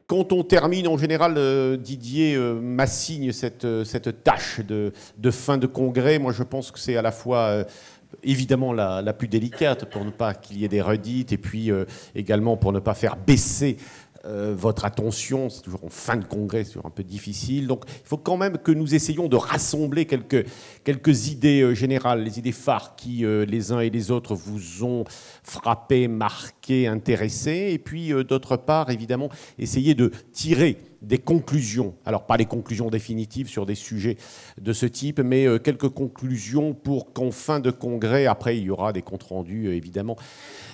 Quand on termine, en général, Didier m'assigne cette tâche de fin de congrès. Moi, je pense que c'est à la fois évidemment la plus délicate pour ne pas qu'il y ait des redites et puis également pour ne pas faire baisser votre attention. C'est toujours en fin de congrès, c'est toujours un peu difficile. Donc il faut quand même que nous essayions de rassembler quelques idées générales, les idées phares qui, les uns et les autres, vous ont frappé, marqué, intéressé. Et puis d'autre part, évidemment, essayer de tirer des conclusions. Alors, pas les conclusions définitives sur des sujets de ce type, mais quelques conclusions pour qu'en fin de congrès, après, il y aura des comptes rendus, évidemment,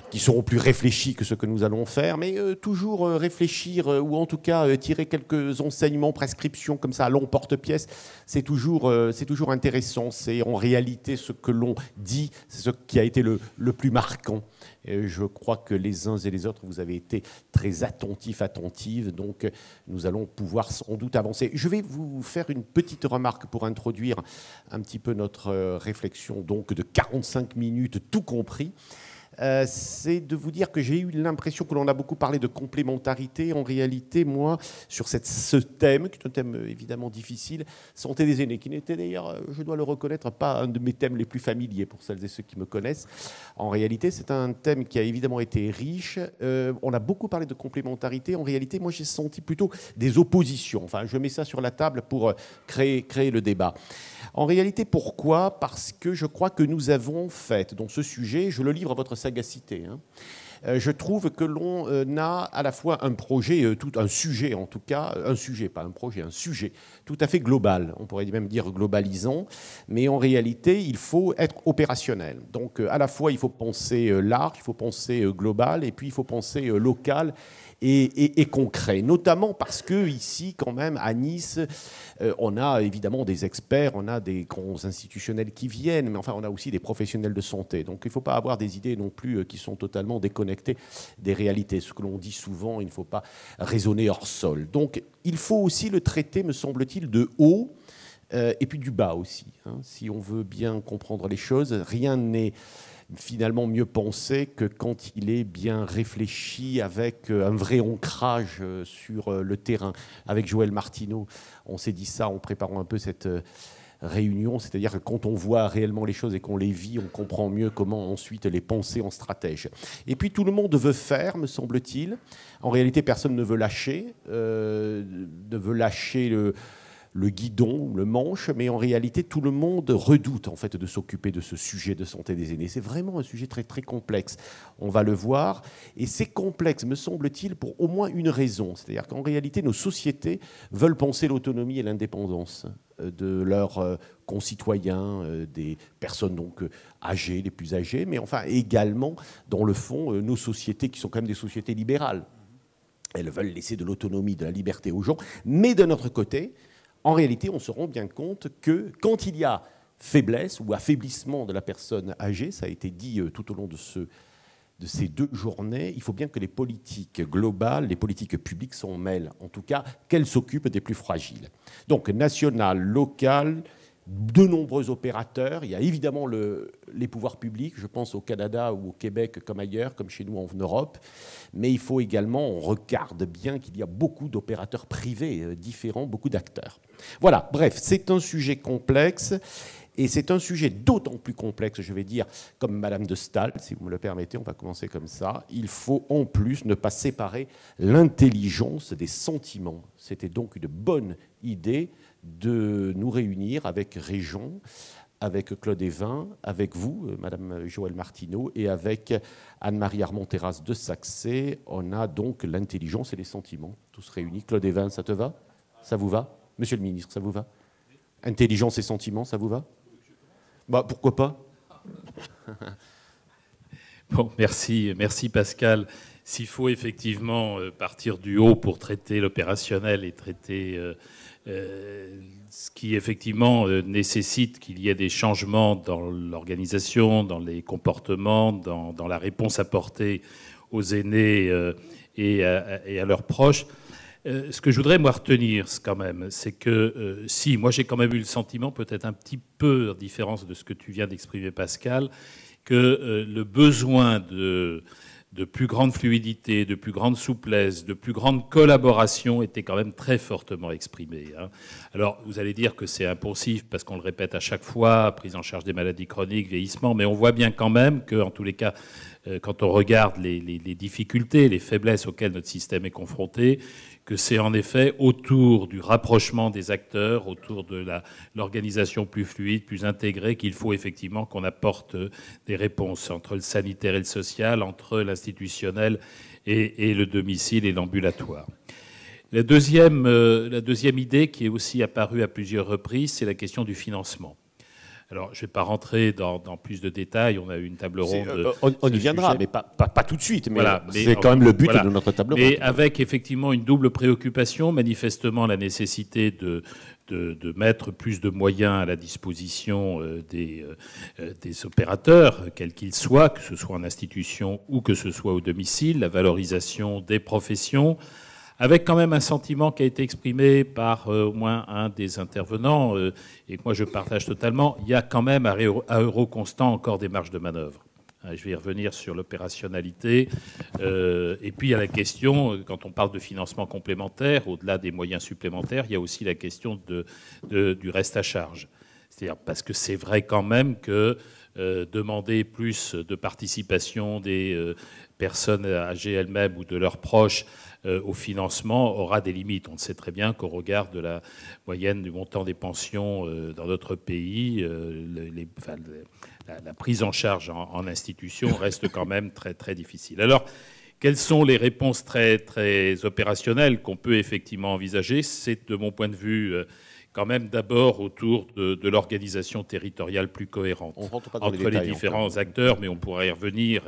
qui seront plus réfléchis que ce que nous allons faire, mais toujours réfléchir, ou en tout cas tirer quelques enseignements, prescriptions, comme ça, à long porte-pièce, c'est toujours intéressant. C'est en réalité ce que l'on dit, c'est ce qui a été le plus marquant. Et je crois que les uns et les autres, vous avez été très attentifs, attentives, donc nous allons pouvoir sans doute avancer. Je vais vous faire une petite remarque pour introduire un petit peu notre réflexion, donc de 45 minutes, tout compris. C'est de vous dire que j'ai eu l'impression que l'on a beaucoup parlé de complémentarité. En réalité, moi, sur ce thème, qui est un thème évidemment difficile, santé des aînés, qui n'était d'ailleurs, je dois le reconnaître, pas un de mes thèmes les plus familiers pour celles et ceux qui me connaissent. En réalité, c'est un thème qui a évidemment été riche. On a beaucoup parlé de complémentarité. En réalité, moi, j'ai senti plutôt des oppositions. Enfin, je mets ça sur la table pour créer le débat. En réalité, pourquoi ? Parce que je crois que nous avons fait, dans ce sujet, je le livre à votre sagacité, je trouve que l'on a à la fois un projet, un sujet en tout cas, un sujet, pas un projet, un sujet tout à fait global, on pourrait même dire globalisant, mais en réalité, il faut être opérationnel. Donc à la fois, il faut penser large, il faut penser global, et puis il faut penser local et concret, notamment parce que ici, quand même, à Nice, on a évidemment des experts, on a des grands institutionnels qui viennent, mais enfin, on a aussi des professionnels de santé. Donc, il ne faut pas avoir des idées non plus qui sont totalement déconnectées des réalités. Ce que l'on dit souvent, il ne faut pas raisonner hors sol. Donc, il faut aussi le traiter, me semble-t-il, de haut et puis du bas aussi. Si on veut bien comprendre les choses, rien n'est finalement mieux pensé que quand il est bien réfléchi avec un vrai ancrage sur le terrain. Avec Joël Martineau, on s'est dit ça en préparant un peu cette réunion, c'est-à-dire que quand on voit réellement les choses et qu'on les vit, on comprend mieux comment ensuite les penser en stratège. Et puis tout le monde veut faire, me semble-t-il. En réalité, personne ne veut lâcher, le guidon, le manche, mais en réalité, tout le monde redoute en fait de s'occuper de ce sujet de santé des aînés. C'est vraiment un sujet très, très complexe. On va le voir. Et c'est complexe, me semble-t-il, pour au moins une raison. C'est-à-dire qu'en réalité, nos sociétés veulent penser l'autonomie et l'indépendance de leurs concitoyens, des personnes donc âgées, les plus âgées, mais enfin également, dans le fond, nos sociétés qui sont quand même des sociétés libérales. Elles veulent laisser de l'autonomie, de la liberté aux gens, mais d'un autre côté, en réalité, on se rend bien compte que quand il y a faiblesse ou affaiblissement de la personne âgée, ça a été dit tout au long de ces 2 journées, il faut bien que les politiques globales, les politiques publiques s'en mêlent, en tout cas qu'elles s'occupent des plus fragiles. Donc national, local, de nombreux opérateurs. Il y a évidemment les pouvoirs publics, je pense au Canada ou au Québec comme ailleurs, comme chez nous en Europe. Mais il faut également, on regarde bien qu'il y a beaucoup d'opérateurs privés différents, beaucoup d'acteurs. Voilà, bref, c'est un sujet complexe. Et c'est un sujet d'autant plus complexe, je vais dire, comme Madame de Staël, si vous me le permettez, on va commencer comme ça. Il faut en plus ne pas séparer l'intelligence des sentiments. C'était donc une bonne idée de nous réunir avec Région, avec Claude Évin, avec vous, Madame Joël Martineau, et avec Anne-Marie Armand-Terrasse de Saxé. On a donc l'intelligence et les sentiments, tous réunis. Claude Évin, ça te va? Ça vous va? Monsieur le ministre, ça vous va? Intelligence et sentiments, ça vous va? Bah, pourquoi pas? Bon, merci Pascal. S'il faut effectivement partir du haut pour traiter l'opérationnel et traiter ce qui effectivement nécessite qu'il y ait des changements dans l'organisation, dans les comportements, dans la réponse apportée aux aînés et à leurs proches. Ce que je voudrais, moi, retenir, quand même, c'est que, si, moi, j'ai quand même eu le sentiment, peut-être un petit peu en différence de ce que tu viens d'exprimer, Pascal, que le besoin de plus grande fluidité, de plus grande souplesse, de plus grande collaboration était quand même très fortement exprimée. Alors, vous allez dire que c'est impulsif parce qu'on le répète à chaque fois, prise en charge des maladies chroniques, vieillissement, mais on voit bien quand même que, en tous les cas, quand on regarde les difficultés, les faiblesses auxquelles notre système est confronté, que c'est en effet autour du rapprochement des acteurs, autour de l'organisation plus fluide, plus intégrée, qu'il faut effectivement qu'on apporte des réponses entre le sanitaire et le social, entre l'institutionnel et le domicile et l'ambulatoire. La deuxième idée qui est aussi apparue à plusieurs reprises, c'est la question du financement. Alors, je ne vais pas rentrer dans plus de détails. On a eu une table ronde. On y viendra, mais pas tout de suite. Mais voilà, c'est quand même le but de notre table ronde. Mais avec effectivement une double préoccupation, manifestement la nécessité de mettre plus de moyens à la disposition des opérateurs, quels qu'ils soient, que ce soit en institution ou que ce soit au domicile, la valorisation des professions, avec quand même un sentiment qui a été exprimé par au moins un des intervenants, et que moi je partage totalement, il y a quand même à euro constant encore des marges de manœuvre. Je vais y revenir sur l'opérationnalité. Et puis il y a la question, quand on parle de financement complémentaire, au-delà des moyens supplémentaires, il y a aussi la question du reste à charge. C'est-à-dire parce que c'est vrai quand même que demander plus de participation des personnes âgées elles-mêmes ou de leurs proches au financement aura des limites. On sait très bien qu'au regard de la moyenne du montant des pensions dans notre pays, la prise en charge en institution reste quand même très, très difficile. Alors, quelles sont les réponses très, très opérationnelles qu'on peut effectivement envisager? C'est, de mon point de vue, quand même d'abord autour de l'organisation territoriale plus cohérente entre les différents acteurs, mais on pourrait y revenir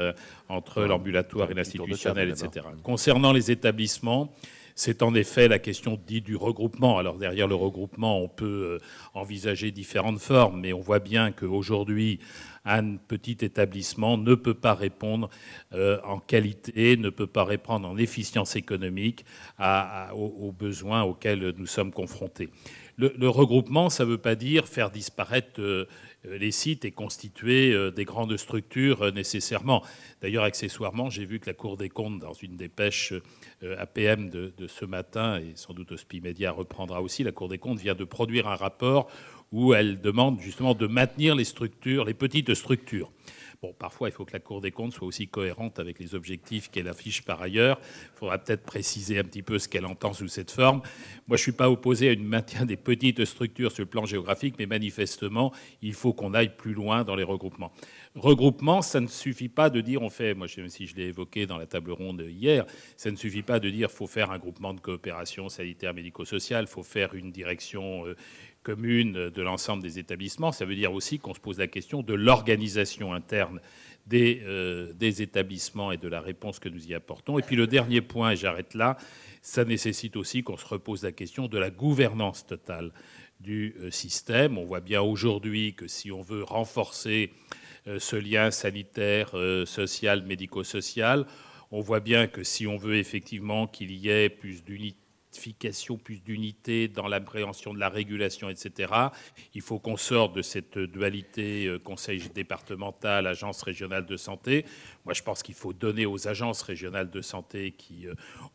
entre l'ambulatoire et l'institutionnel, etc. Concernant les établissements, c'est en effet la question dite du regroupement. Alors derrière le regroupement, on peut envisager différentes formes, mais on voit bien qu'aujourd'hui, un petit établissement ne peut pas répondre en qualité, ne peut pas répondre en efficience économique aux besoins auxquels nous sommes confrontés. Le regroupement, ça ne veut pas dire faire disparaître les sites et constituer des grandes structures nécessairement. D'ailleurs, accessoirement, j'ai vu que la Cour des comptes, dans une dépêche APM de ce matin, et sans doute Hospimedia reprendra aussi, la Cour des comptes vient de produire un rapport où elle demande justement de maintenir les structures, les petites structures. Bon, parfois, il faut que la Cour des comptes soit aussi cohérente avec les objectifs qu'elle affiche par ailleurs. Il faudra peut-être préciser un petit peu ce qu'elle entend sous cette forme. Moi, je ne suis pas opposé à une maintien des petites structures sur le plan géographique, mais manifestement, il faut qu'on aille plus loin dans les regroupements. Regroupement, ça ne suffit pas de dire, même si je l'ai évoqué dans la table ronde hier, ça ne suffit pas de dire qu'il faut faire un groupement de coopération sanitaire médico-sociale, il faut faire une direction commune de l'ensemble des établissements. Ça veut dire aussi qu'on se pose la question de l'organisation interne des établissements et de la réponse que nous y apportons. Et puis le dernier point, et j'arrête là, ça nécessite aussi qu'on se repose la question de la gouvernance totale du système. On voit bien aujourd'hui que si on veut renforcer ce lien sanitaire, social, médico-social, on voit bien que si on veut effectivement qu'il y ait plus d'unité, plus d'unité dans l'appréhension de la régulation, etc. Il faut qu'on sorte de cette dualité conseil départemental, agence régionale de santé. Moi, je pense qu'il faut donner aux agences régionales de santé qui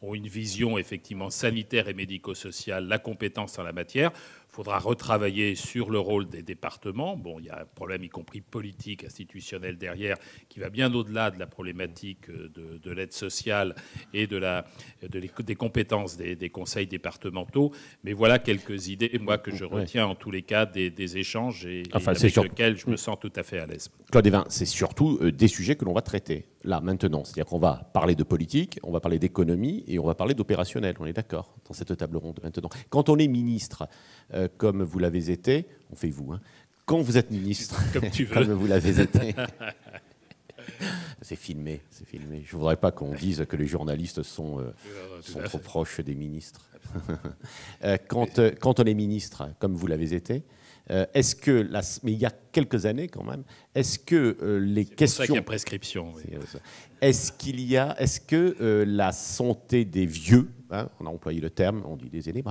ont une vision effectivement sanitaire et médico-sociale la compétence en la matière. Il faudra retravailler sur le rôle des départements. Bon, il y a un problème, y compris politique, institutionnel derrière, qui va bien au-delà de la problématique de l'aide sociale et des compétences des conseils départementaux. Mais voilà quelques idées, moi, que je retiens en tous les cas des échanges et avec lesquels je me sens tout à fait à l'aise. Claude Évin, c'est surtout des sujets que l'on va traiter là, maintenant. C'est-à-dire qu'on va parler de politique, on va parler d'économie et on va parler d'opérationnel. On est d'accord dans cette table ronde maintenant. Quand on est ministre, comme vous l'avez été, on fait vous, hein. Quand vous êtes ministre, comme tu veux, comme vous l'avez été, c'est filmé, c'est filmé. Je ne voudrais pas qu'on dise que les journalistes sont trop proches des ministres. Quand on est ministre, comme vous l'avez été, Est-ce que, mais il y a quelques années quand même, est-ce que les questions... C'est pour ça qu'il y a prescription. Oui. Est-ce que la santé des vieux, hein, on a employé le terme, on dit des aînés,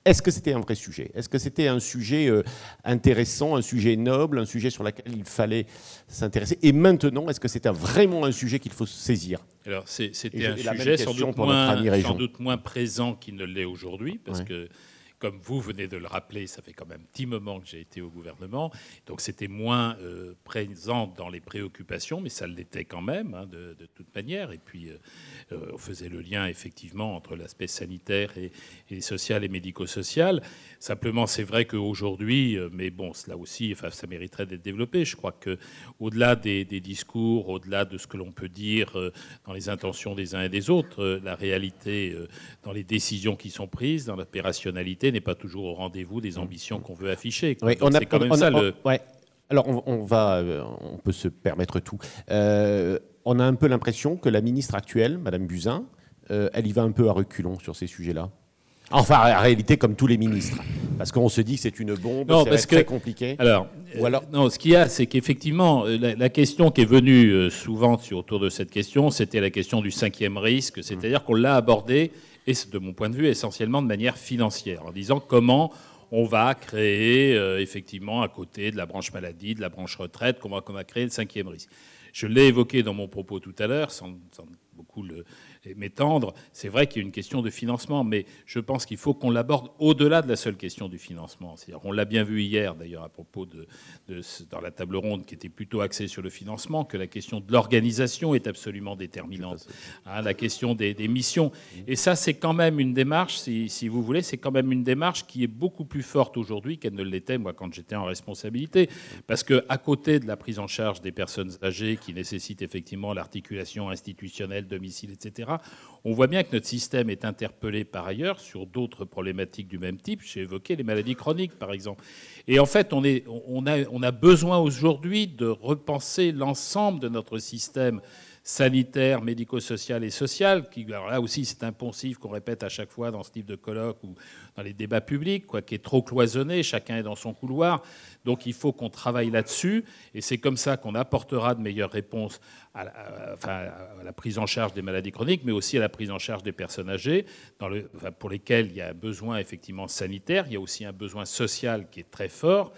est-ce que c'était un vrai sujet? Est-ce que c'était un sujet intéressant, un sujet noble, un sujet sur lequel il fallait s'intéresser? Et maintenant, est-ce que c'est vraiment un sujet qu'il faut saisir? Alors, c'était un sujet sans doute moins présent qu'il ne l'est aujourd'hui, parce que, comme vous venez de le rappeler, ça fait quand même un petit moment que j'ai été au gouvernement, donc c'était moins présent dans les préoccupations, mais ça l'était quand même, hein, de toute manière. Et puis, on faisait le lien, effectivement, entre l'aspect sanitaire et social et médico-social. Simplement, c'est vrai qu'aujourd'hui, mais bon, là aussi, enfin, ça mériterait d'être développé. Je crois qu'au-delà des discours, au-delà de ce que l'on peut dire dans les intentions des uns et des autres, la réalité dans les décisions qui sont prises, dans l'opérationnalité, n'est pas toujours au rendez-vous des ambitions qu'on veut afficher. Oui, c'est quand même ça le... Ouais. Alors, on peut se permettre tout. On a un peu l'impression que la ministre actuelle, Madame Buzyn, elle y va un peu à reculons sur ces sujets-là. Enfin, en réalité, comme tous les ministres. Parce qu'on se dit que c'est une bombe, c'est très compliqué. Alors, non, ce qu'il y a, c'est qu'effectivement, la question qui est venue souvent autour de cette question, c'était la question du 5e risque, c'est-à-dire qu'on l'a abordé, et de mon point de vue, essentiellement de manière financière, en disant comment on va créer, effectivement, à côté de la branche maladie, de la branche retraite, comment on va créer le 5e risque. Je l'ai évoqué dans mon propos tout à l'heure, sans beaucoup m'étendre. C'est vrai qu'il y a une question de financement, mais je pense qu'il faut qu'on l'aborde au-delà de la seule question du financement. C'est-à-dire, on l'a bien vu hier, d'ailleurs, à propos dans la table ronde qui était plutôt axée sur le financement, que la question de l'organisation est absolument déterminante. Hein, la question des missions. Et ça, c'est quand même une démarche, si vous voulez, c'est quand même une démarche qui est beaucoup plus forte aujourd'hui qu'elle ne l'était, moi, quand j'étais en responsabilité. Parce qu'à côté de la prise en charge des personnes âgées, qui nécessite effectivement l'articulation institutionnelle, domicile, etc., on voit bien que notre système est interpellé par ailleurs sur d'autres problématiques du même type. J'ai évoqué les maladies chroniques, par exemple. Et en fait, on a besoin aujourd'hui de repenser l'ensemble de notre système sanitaire, médico-social et social, qui, alors là aussi, c'est un poncif qu'on répète à chaque fois dans ce type de colloque ou dans les débats publics, qui est trop cloisonné, chacun est dans son couloir. Donc il faut qu'on travaille là-dessus, et c'est comme ça qu'on apportera de meilleures réponses à la prise en charge des maladies chroniques, mais aussi à la prise en charge des personnes âgées, pour lesquelles il y a un besoin effectivement sanitaire, il y a aussi un besoin social qui est très fort,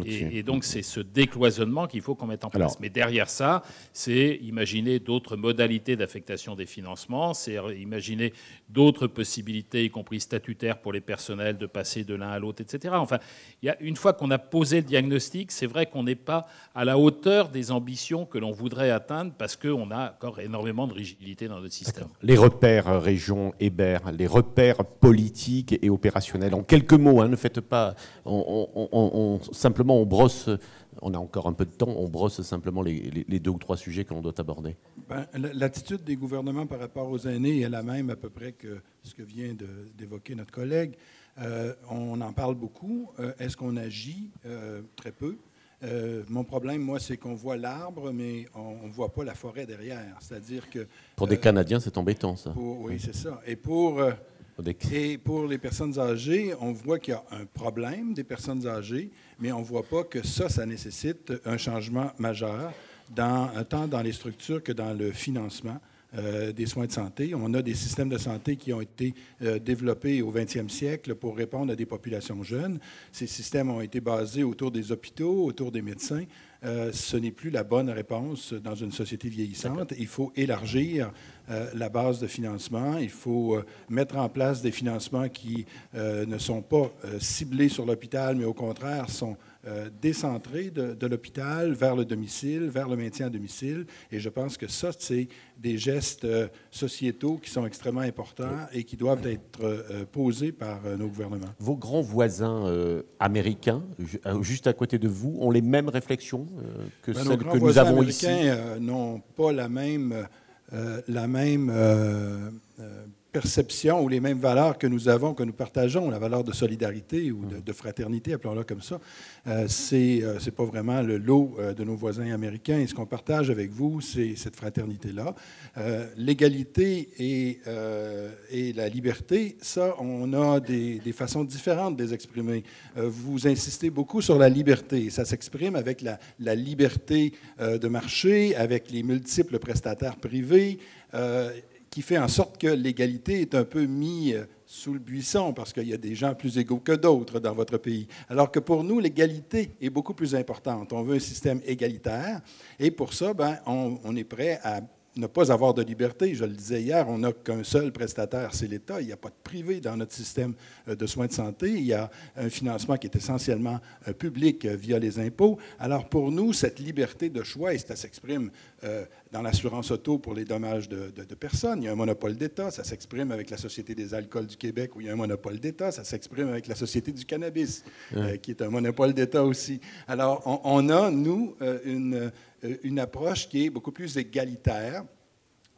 et donc c'est ce décloisonnement qu'il faut qu'on mette en place. Mais derrière ça, c'est imaginer d'autres modalités d'affectation des financements, c'est imaginer d'autres possibilités, y compris statutaires pour les personnels, de passer de l'un à l'autre, etc. Enfin, une fois qu'on a posé le diagnostic, c'est vrai qu'on n'est pas à la hauteur des ambitions que l'on voudrait atteindre parce qu'on a encore énormément de rigidité dans notre système. Les repères région Hébert, les repères politiques et opérationnels. En quelques mots, hein, ne faites pas... simplement, on brosse... On a encore un peu de temps, on brosse simplement les 2 ou 3 sujets que l'on doit aborder. L'attitude des gouvernements par rapport aux aînés est la même à peu près que ce que vient d'évoquer notre collègue. On en parle beaucoup. Est-ce qu'on agit? Très peu. Mon problème, moi, c'est qu'on voit l'arbre, mais on ne voit pas la forêt derrière. C'est-à-dire que... Pour des Canadiens, c'est embêtant, ça. Oui, c'est ça. Et pour les personnes âgées, on voit qu'il y a un problème des personnes âgées, mais on ne voit pas que ça nécessite un changement majeur, tant dans les structures que dans le financement des soins de santé. On a des systèmes de santé qui ont été développés au 20e siècle pour répondre à des populations jeunes. Ces systèmes ont été basés autour des hôpitaux, autour des médecins. Ce n'est plus la bonne réponse dans une société vieillissante. Il faut élargir la base de financement. Il faut mettre en place des financements qui ne sont pas ciblés sur l'hôpital, mais au contraire sont décentrés de l'hôpital vers le domicile, vers le maintien à domicile. Et je pense que ça, c'est des gestes sociétaux qui sont extrêmement importants et qui doivent être posés par nos gouvernements. Vos grands voisins américains, juste à côté de vous, ont les mêmes réflexions que celles que nous avons ici? Nos grands voisins américains n'ont pas la même perceptions ou les mêmes valeurs que nous avons, que nous partageons, la valeur de solidarité ou de fraternité, appelons-la comme ça. C'est pas vraiment le lot de nos voisins américains. Et ce qu'on partage avec vous, c'est cette fraternité-là. L'égalité et la liberté, ça, on a des façons différentes de les exprimer. Vous insistez beaucoup sur la liberté. Ça s'exprime avec la liberté de marché, avec les multiples prestataires privés, qui fait en sorte que l'égalité est un peu mise sous le buisson parce qu'il y a des gens plus égaux que d'autres dans votre pays. Alors que pour nous, l'égalité est beaucoup plus importante. On veut un système égalitaire et pour ça, on est prêt à ne pas avoir de liberté. Je le disais hier, on n'a qu'un seul prestataire, c'est l'État. Il n'y a pas de privé dans notre système de soins de santé. Il y a un financement qui est essentiellement public via les impôts. Alors pour nous, cette liberté de choix, et ça s'exprime dans l'assurance auto pour les dommages de personnes, il y a un monopole d'État. Ça s'exprime avec la Société des alcools du Québec, où il y a un monopole d'État. Ça s'exprime avec la Société du cannabis, qui est un monopole d'État aussi. Alors on a, nous, une approche qui est beaucoup plus égalitaire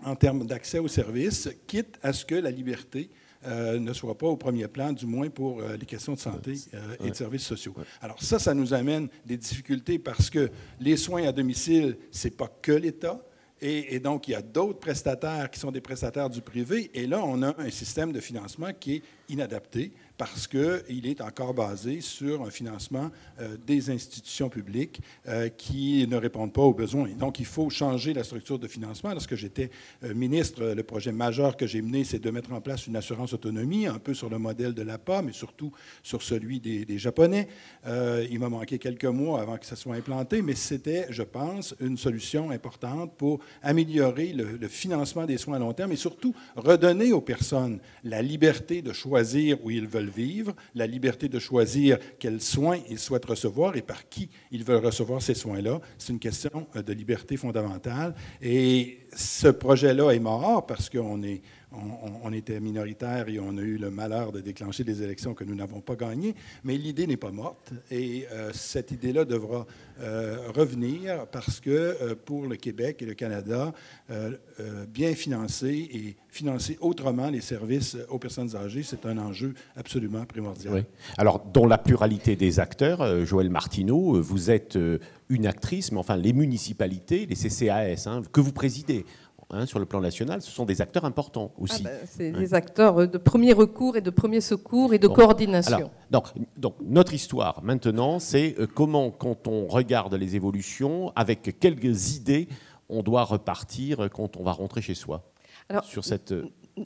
en termes d'accès aux services, quitte à ce que la liberté ne soit pas au premier plan, du moins pour les questions de santé et de services sociaux. Alors ça nous amène des difficultés parce que les soins à domicile, ce n'est pas que l'État. Et donc, il y a d'autres prestataires qui sont des prestataires du privé. Et là, on a un système de financement qui est inadapté parce qu'il est encore basé sur un financement des institutions publiques qui ne répondent pas aux besoins. Et donc, il faut changer la structure de financement. Lorsque j'étais ministre, le projet majeur que j'ai mené, c'est de mettre en place une assurance autonomie, un peu sur le modèle de l'APA, mais surtout sur celui des Japonais. Il m'a manqué quelques mois avant que ça soit implanté, mais c'était, je pense, une solution importante pour améliorer le financement des soins à long terme et surtout redonner aux personnes la liberté de choisir où ils veulent vivre, la liberté de choisir quels soins ils souhaitent recevoir et par qui ils veulent recevoir ces soins-là. C'est une question de liberté fondamentale. Et ce projet-là est mort parce qu'on était minoritaire et on a eu le malheur de déclencher des élections que nous n'avons pas gagnées. Mais l'idée n'est pas morte et cette idée-là devra revenir parce que pour le Québec et le Canada, bien financer et financer autrement les services aux personnes âgées, c'est un enjeu absolument primordial. Oui. Alors, dans la pluralité des acteurs, Joëlle Martineau, vous êtes une actrice, mais enfin, les municipalités, les CCAS, que vous présidez, sur le plan national, ce sont des acteurs importants aussi. C'est des acteurs de premier recours et de premier secours et de coordination. Alors, donc, notre histoire maintenant, c'est comment, quand on regarde les évolutions, avec quelques idées, on doit repartir quand on va rentrer chez soi. Alors, sur cette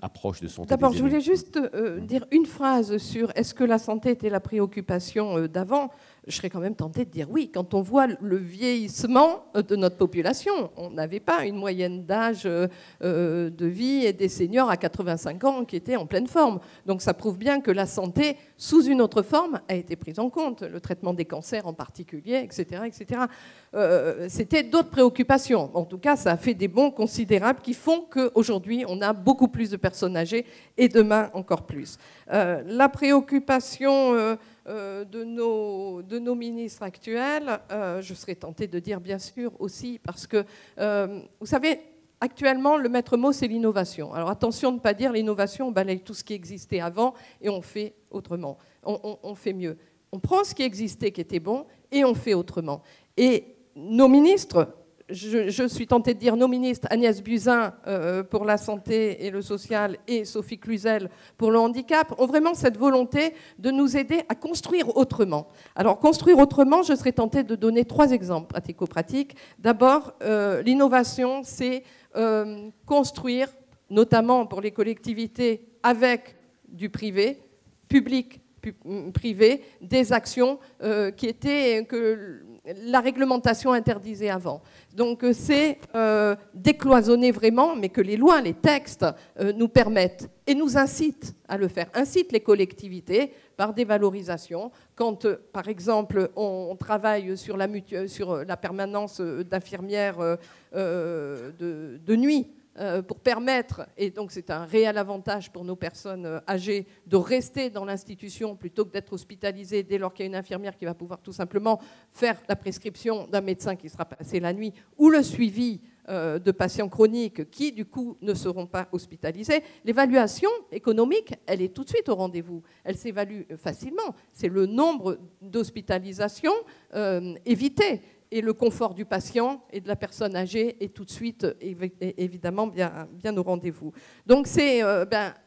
approche de santé. D'abord, je voulais juste dire une phrase sur est-ce que la santé était la préoccupation d'avant. Je serais quand même tentée de dire oui. Quand on voit le vieillissement de notre population, on n'avait pas une moyenne d'âge de vie et des seniors à 85 ans qui étaient en pleine forme. Donc ça prouve bien que la santé, sous une autre forme, a été prise en compte. Le traitement des cancers en particulier, etc. etc. C'était d'autres préoccupations. En tout cas, ça a fait des bonds considérables qui font qu'aujourd'hui, on a beaucoup plus de personnes âgées et demain encore plus. La préoccupation de nos ministres actuels, je serais tentée de dire bien sûr aussi, parce que, vous savez, actuellement, le maître mot, c'est l'innovation. Alors attention de ne pas dire l'innovation, on balaye tout ce qui existait avant et on fait autrement, on fait mieux. On prend ce qui existait, qui était bon, et on fait autrement. Et nos ministres, je suis tentée de dire nos ministres, Agnès Buzyn pour la santé et le social et Sophie Cluzel pour le handicap, ont vraiment cette volonté de nous aider à construire autrement. Alors, construire autrement, je serais tentée de donner 3 exemples pratico-pratiques. D'abord, l'innovation, c'est construire, notamment pour les collectivités, avec du privé, public-privé, des actions que la réglementation interdisait avant. Donc c'est décloisonner vraiment, mais que les lois, les textes nous permettent et nous incitent à le faire. Incitent les collectivités par des valorisations. Quand, par exemple, on travaille sur la permanence d'infirmières de nuit, pour permettre, et donc c'est un réel avantage pour nos personnes âgées, de rester dans l'institution plutôt que d'être hospitalisées dès lors qu'il y a une infirmière qui va pouvoir tout simplement faire la prescription d'un médecin qui sera passé la nuit ou le suivi de patients chroniques qui, du coup, ne seront pas hospitalisés. L'évaluation économique, elle est tout de suite au rendez-vous. Elle s'évalue facilement. C'est le nombre d'hospitalisations évitées. Et le confort du patient et de la personne âgée est tout de suite, évidemment, bien au rendez-vous. Donc, c'est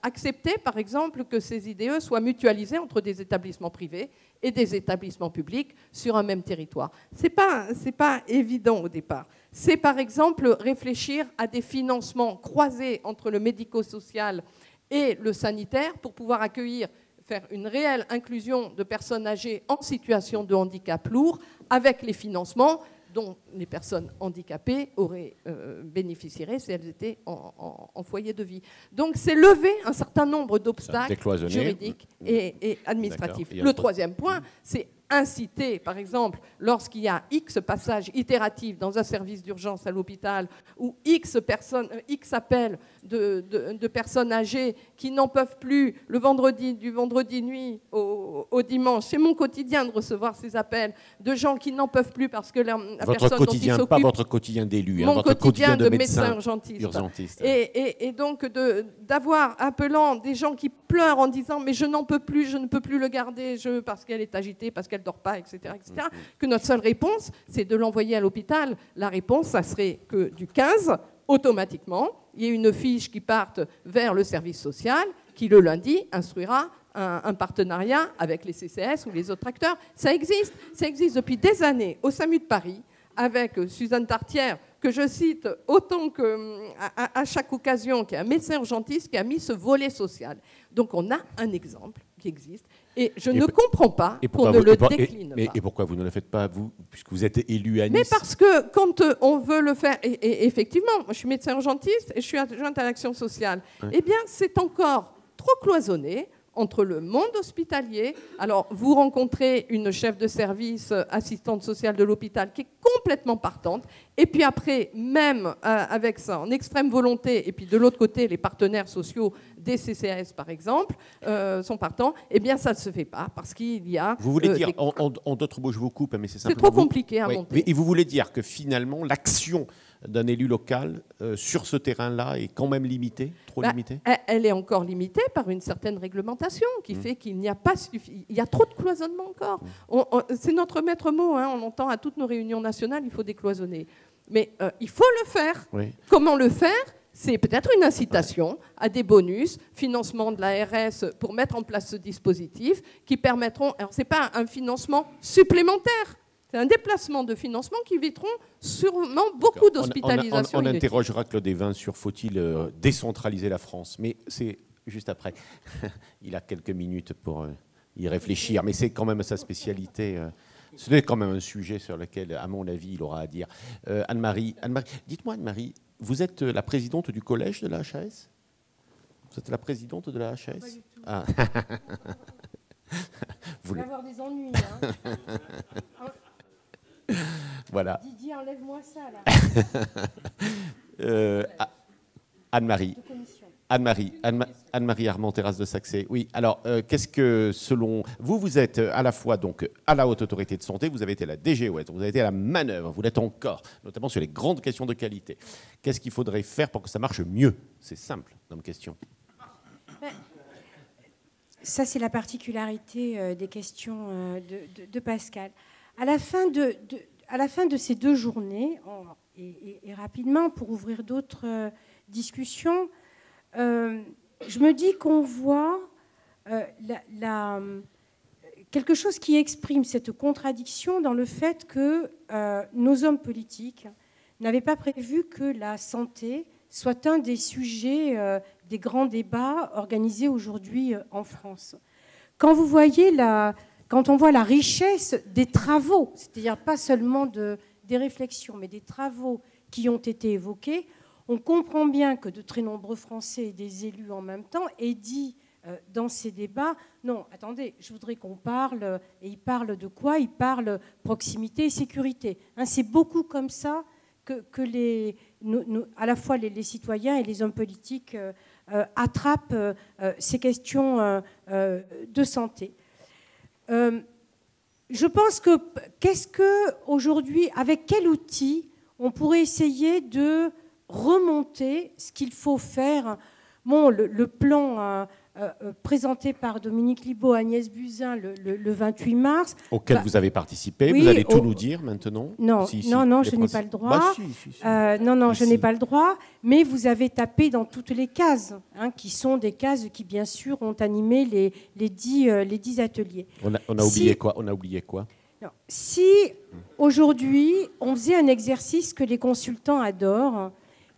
accepter, par exemple, que ces IDE soient mutualisés entre des établissements privés et des établissements publics sur un même territoire. Ce n'est pas évident au départ. C'est, par exemple, réfléchir à des financements croisés entre le médico-social et le sanitaire pour pouvoir faire une réelle inclusion de personnes âgées en situation de handicap lourd avec les financements dont les personnes handicapées bénéficieraient si elles étaient en foyer de vie. Donc, c'est lever un certain nombre d'obstacles juridiques et administratifs. Le troisième point, c'est inciter, par exemple, lorsqu'il y a X passages itératifs dans un service d'urgence à l'hôpital ou X appels de personnes âgées qui n'en peuvent plus du vendredi nuit au dimanche. C'est mon quotidien de recevoir ces appels de gens qui n'en peuvent plus parce que la personne dont ils s'occupent... Pas votre quotidien d'élu, mon votre quotidien de médecin urgentiste. Et donc, d'avoir appelant des gens qui pleurent en disant « mais je n'en peux plus, je ne peux plus le garder parce qu'elle est agitée, parce qu'elle ne dort pas, etc. etc. » que notre seule réponse, c'est de l'envoyer à l'hôpital. La réponse, ça serait que du 15, automatiquement, il y ait une fiche qui parte vers le service social qui, le lundi, instruira un partenariat avec les CCS ou les autres acteurs. Ça existe depuis des années au SAMU de Paris, avec Suzanne Tartière, que je cite autant qu'à chaque occasion, qui est un médecin urgentiste qui a mis ce volet social. Donc on a un exemple qui existe, et je ne comprends pas qu'on ne le décline pas. Et pourquoi vous ne le faites pas, vous, puisque vous êtes élu à Nice? Mais parce que quand on veut le faire, et effectivement, moi je suis médecin urgentiste et je suis adjointe à l'action sociale, eh bien c'est encore trop cloisonné entre le monde hospitalier. Alors, vous rencontrez une chef de service, assistante sociale de l'hôpital, qui est complètement partante. Et puis après, même avec ça, en extrême volonté, et puis de l'autre côté, les partenaires sociaux des CCAS, par exemple, sont partants, eh bien, ça ne se fait pas, parce qu'il y a... Vous voulez dire, en d'autres mots, je vous coupe, mais c'est simplement... C'est trop compliqué à monter. Et vous voulez dire que finalement, l'action d'un élu local sur ce terrain-là est quand même limitée, trop limitée? Elle est encore limitée par une certaine réglementation qui fait qu'il n'y a pas il y a trop de cloisonnement encore. C'est notre maître mot, hein, on entend à toutes nos réunions nationales, il faut décloisonner. Mais il faut le faire. Oui. Comment le faire? C'est peut-être une incitation à des bonus, financement de l'ARS pour mettre en place ce dispositif qui permettront... Alors, ce n'est pas un financement supplémentaire. C'est un déplacement de financement qui éviteront sûrement beaucoup d'hospitalisations. On interrogera Claude Évin sur faut-il décentraliser la France, mais c'est juste après. Il a quelques minutes pour y réfléchir, mais c'est quand même sa spécialité. C'est quand même un sujet sur lequel, à mon avis, il aura à dire. Anne-Marie, dites-moi, Anne-Marie, vous êtes la présidente du collège de la HAS? Vous êtes la présidente de la HAS? Pas du tout. Ah. Vous allez avoir des ennuis, hein. Voilà. Didier, enlève-moi ça, là. Anne-Marie Armand-Terrasse de Saxé. Oui, alors, qu'est-ce que, selon vous, vous êtes à la fois donc, à la Haute Autorité de Santé, vous avez été à la DGOS, vous avez été à la manœuvre, vous l'êtes encore, notamment sur les grandes questions de qualité. Qu'est-ce qu'il faudrait faire pour que ça marche mieux? C'est simple comme question. Ça, c'est la particularité des questions de Pascal. À la fin de ces 2 journées, et rapidement, pour ouvrir d'autres discussions, je me dis qu'on voit quelque chose qui exprime cette contradiction dans le fait que nos hommes politiques n'avaient pas prévu que la santé soit un des sujets des grands débats organisés aujourd'hui en France. Quand on voit la richesse des travaux, c'est-à-dire pas seulement des réflexions, mais des travaux qui ont été évoqués, on comprend bien que de très nombreux Français et des élus en même temps aient dit dans ces débats, non, attendez, je voudrais qu'on parle, et ils parlent de quoi? Ils parlent proximité et sécurité. Hein, c'est beaucoup comme ça que à la fois les citoyens et les hommes politiques attrapent ces questions de santé. Je pense que aujourd'hui, avec quel outil on pourrait essayer de remonter ce qu'il faut faire. Bon, le plan présenté par Dominique Libaud, Agnès Buzyn le 28 mars. Auquel vous avez participé, oui, vous allez tout nous dire maintenant? Non, non, je n'ai pas le droit. Bah, si. Non, je n'ai pas le droit, mais vous avez tapé dans toutes les cases, hein, qui sont des cases qui, bien sûr, ont animé les 10 ateliers. On a oublié quoi? On a oublié quoi? Non. Si, aujourd'hui, on faisait un exercice que les consultants adorent,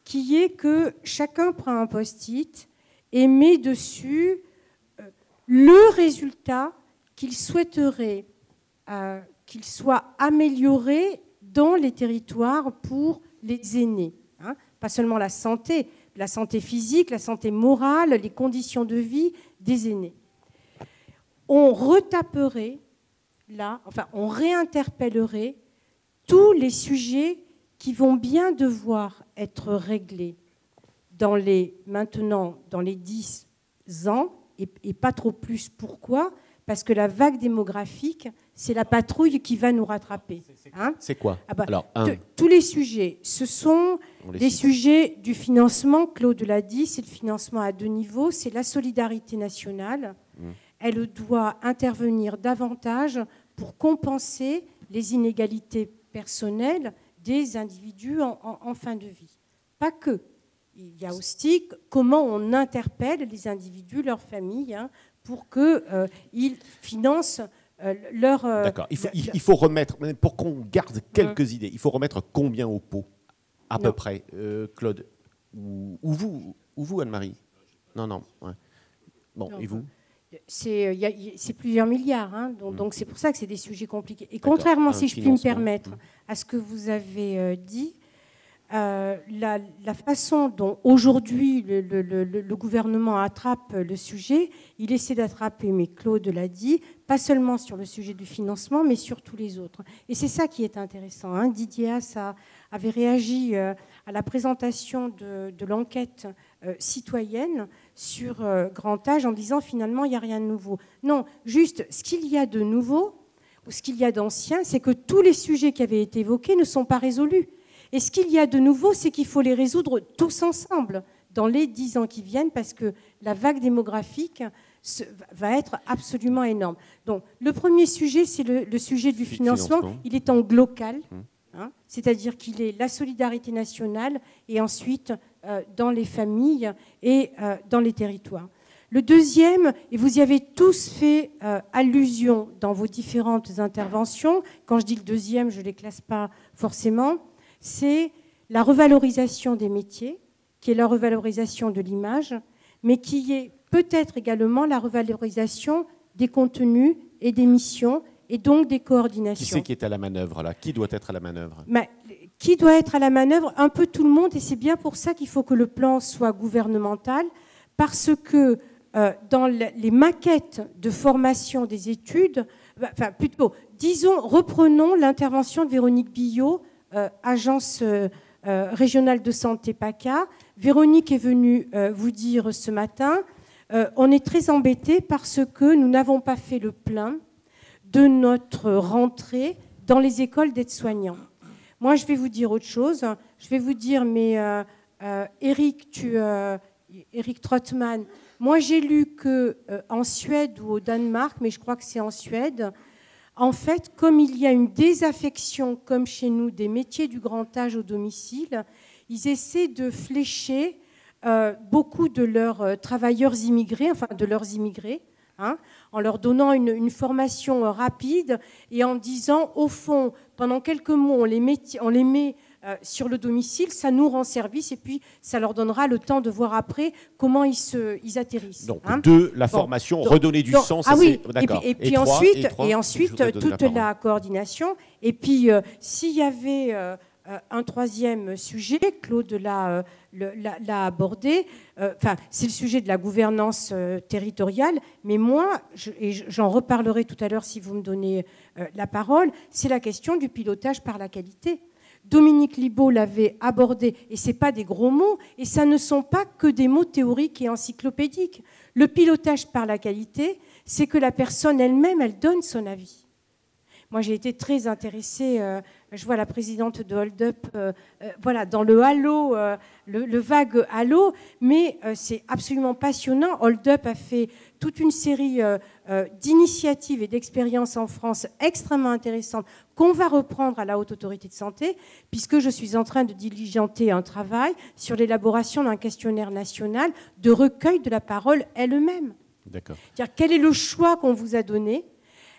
qui est que chacun prend un post-it et met dessus le résultat qu'il souhaiterait qu'il soit amélioré dans les territoires pour les aînés. Hein. Pas seulement la santé physique, la santé morale, les conditions de vie des aînés. On retaperait là, enfin on réinterpellerait tous les sujets qui vont bien devoir être réglés maintenant dans les 10 ans, et pas trop plus. Pourquoi? Parce que la vague démographique, c'est la patrouille qui va nous rattraper. Hein? C'est quoi? Alors, tous les sujets, ce sont les sujets du financement, Claude l'a dit, c'est le financement à 2 niveaux, c'est la solidarité nationale. Elle doit intervenir davantage pour compenser les inégalités personnelles des individus en fin de vie. Pas que. Il y a aussi comment on interpelle les individus, leurs familles, hein, pour qu'ils financent leur... D'accord. Il faut remettre, pour qu'on garde quelques idées, il faut remettre combien au pot, à peu près, Claude? Ou vous, Anne-Marie? Non. Ouais. Bon, et vous? C'est plusieurs milliards, hein, donc c'est pour ça que c'est des sujets compliqués. Et contrairement, si je puis me permettre, à ce que vous avez dit, la façon dont aujourd'hui le gouvernement attrape le sujet, il essaie d'attraper, mais Claude l'a dit, pas seulement sur le sujet du financement, mais sur tous les autres. Et c'est ça qui est intéressant. Hein. Didier Haas avait réagi à la présentation de l'enquête citoyenne sur grand âge en disant finalement il n'y a rien de nouveau. Non, juste ce qu'il y a de nouveau ou ce qu'il y a d'ancien, c'est que tous les sujets qui avaient été évoqués ne sont pas résolus. Et ce qu'il y a de nouveau, c'est qu'il faut les résoudre tous ensemble dans les 10 ans qui viennent, parce que la vague démographique va être absolument énorme. Donc, le premier sujet, c'est le sujet du financement. Il est en local, hein, c'est-à-dire qu'il est la solidarité nationale et ensuite dans les familles et dans les territoires. Le deuxième, et vous y avez tous fait allusion dans vos différentes interventions, quand je dis le deuxième, je ne les classe pas forcément, c'est la revalorisation des métiers, qui est la revalorisation de l'image, mais qui est peut-être également la revalorisation des contenus et des missions, et donc des coordinations. Qui c'est qui est à la manœuvre, là? Qui doit être à la manœuvre? Qui doit être à la manœuvre? Un peu tout le monde, et c'est bien pour ça qu'il faut que le plan soit gouvernemental, parce que dans les maquettes de formation des études, enfin plutôt, disons, reprenons l'intervention de Véronique Billot, agence régionale de santé PACA. Véronique est venue vous dire ce matin, on est très embêtés parce que nous n'avons pas fait le plein de notre rentrée dans les écoles d'aides-soignants. Moi, je vais vous dire autre chose. Je vais vous dire, mais Eric Trottmann, moi j'ai lu qu'en Suède ou au Danemark, mais je crois que c'est en Suède, en fait, comme il y a une désaffection, comme chez nous, des métiers du grand âge au domicile, ils essaient de flécher beaucoup de leurs travailleurs immigrés, enfin de leurs immigrés, hein, en leur donnant une formation rapide et en disant, au fond, pendant quelques mois, on les met sur le domicile, ça nous rend service et puis ça leur donnera le temps de voir après comment ils atterrissent. Donc, la formation, redonner du sens. Ah oui, d'accord. Et puis ensuite toute la coordination. Et puis, s'il y avait un troisième sujet, Claude l'a abordé, c'est le sujet de la gouvernance territoriale, mais moi, et j'en reparlerai tout à l'heure si vous me donnez la parole, c'est la question du pilotage par la qualité. Dominique Libaud l'avait abordé, et ce n'est pas des gros mots, et ça ne sont pas que des mots théoriques et encyclopédiques. Le pilotage par la qualité, c'est que la personne elle-même, elle donne son avis. Moi, j'ai été très intéressée je vois la présidente de Hold Up, voilà, dans le halo, le vague halo, mais c'est absolument passionnant. Hold Up a fait toute une série d'initiatives et d'expériences en France extrêmement intéressantes qu'on va reprendre à la Haute Autorité de Santé, puisque je suis en train de diligenter un travail sur l'élaboration d'un questionnaire national de recueil de la parole elle-même. D'accord. C'est-à-dire, quel est le choix qu'on vous a donné?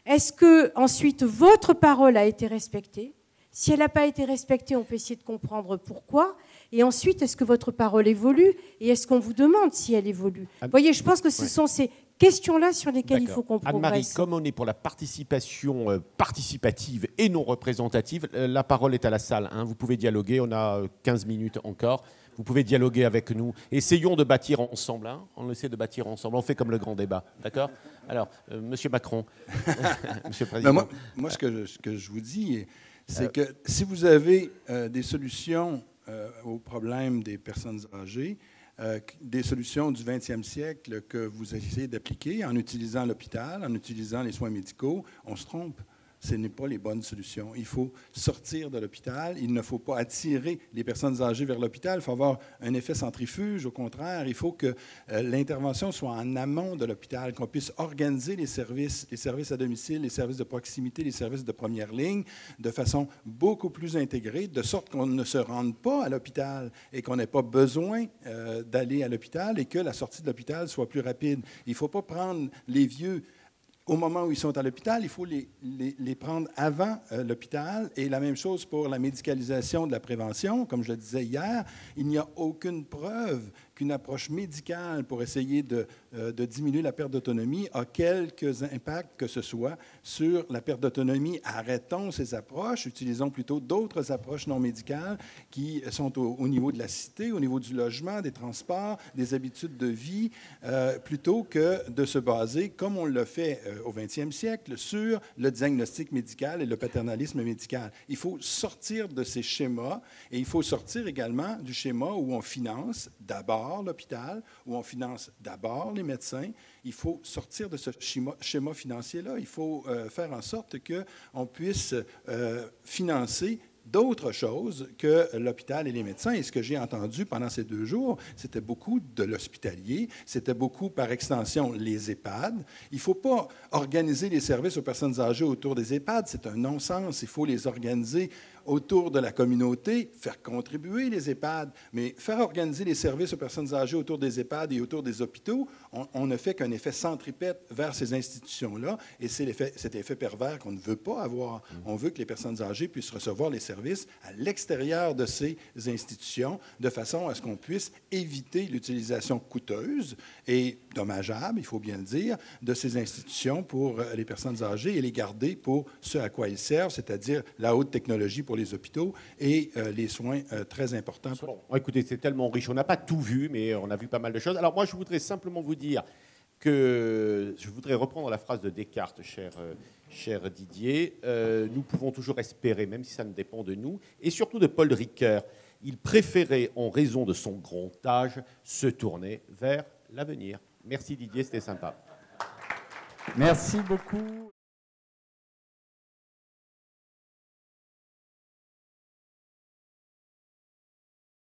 Est-ce que ensuite votre parole a été respectée? Si elle n'a pas été respectée, on peut essayer de comprendre pourquoi. Et ensuite, est-ce que votre parole évolue? Et est-ce qu'on vous demande si elle évolue? Vous voyez, je pense que ce sont ces questions-là sur lesquelles il faut qu'on progresse. Anne-Marie, comme on est pour la participation participative et non représentative, la parole est à la salle. Hein. Vous pouvez dialoguer, on a 15 minutes encore. Vous pouvez dialoguer avec nous. Essayons de bâtir ensemble. Hein. On essaie de bâtir ensemble. On fait comme le grand débat. D'accord? Alors, Monsieur Macron, Monsieur le Président. Moi, ce que je vous dis, c'est que si vous avez des solutions aux problèmes des personnes âgées, des solutions du 20e siècle que vous essayez d'appliquer en utilisant l'hôpital, en utilisant les soins médicaux, on se trompe. Ce n'est pas les bonnes solutions. Il faut sortir de l'hôpital. Il ne faut pas attirer les personnes âgées vers l'hôpital. Il faut avoir un effet centrifuge. Au contraire, il faut que l'intervention soit en amont de l'hôpital, qu'on puisse organiser les services à domicile, les services de proximité, les services de première ligne de façon beaucoup plus intégrée, de sorte qu'on ne se rende pas à l'hôpital et qu'on n'ait pas besoin d'aller à l'hôpital et que la sortie de l'hôpital soit plus rapide. Il ne faut pas prendre les vieux au moment où ils sont à l'hôpital, il faut les prendre avant l'hôpital. Et la même chose pour la médicalisation de la prévention. Comme je le disais hier, il n'y a aucune preuve qu'une approche médicale pour essayer de diminuer la perte d'autonomie a quelques impacts que ce soit sur la perte d'autonomie. Arrêtons ces approches, utilisons plutôt d'autres approches non médicales qui sont au niveau de la cité, au niveau du logement, des transports, des habitudes de vie, plutôt que de se baser, comme on l'a fait au 20e siècle, sur le diagnostic médical et le paternalisme médical. Il faut sortir de ces schémas et il faut sortir également du schéma où on finance d'abord l'hôpital, où on finance d'abord les médecins. Il faut sortir de ce schéma financier-là. Il faut faire en sorte qu'on puisse financer d'autres choses que l'hôpital et les médecins. Et ce que j'ai entendu pendant ces 2 jours, c'était beaucoup de l'hospitalier, c'était beaucoup, par extension, les EHPAD. Il ne faut pas organiser les services aux personnes âgées autour des EHPAD, c'est un non-sens. Il faut les organiser autour de la communauté, faire contribuer les EHPAD, mais faire organiser les services aux personnes âgées autour des EHPAD et autour des hôpitaux, on ne fait qu'un effet centripète vers ces institutions-là, et c'est cet effet pervers qu'on ne veut pas avoir. On veut que les personnes âgées puissent recevoir les services à l'extérieur de ces institutions, de façon à ce qu'on puisse éviter l'utilisation coûteuse et dommageable, il faut bien le dire, de ces institutions pour les personnes âgées et les garder pour ce à quoi ils servent, c'est-à-dire la haute technologie pour les hôpitaux et les soins très importants. Bon, écoutez, c'est tellement riche. On n'a pas tout vu, mais on a vu pas mal de choses. Alors moi, je voudrais simplement vous dire que je voudrais reprendre la phrase de Descartes, cher Didier. Nous pouvons toujours espérer, même si ça ne dépend de nous, et surtout de Paul Ricoeur. Il préférait, en raison de son grand âge, se tourner vers l'avenir. Merci Didier, c'était sympa. Merci beaucoup.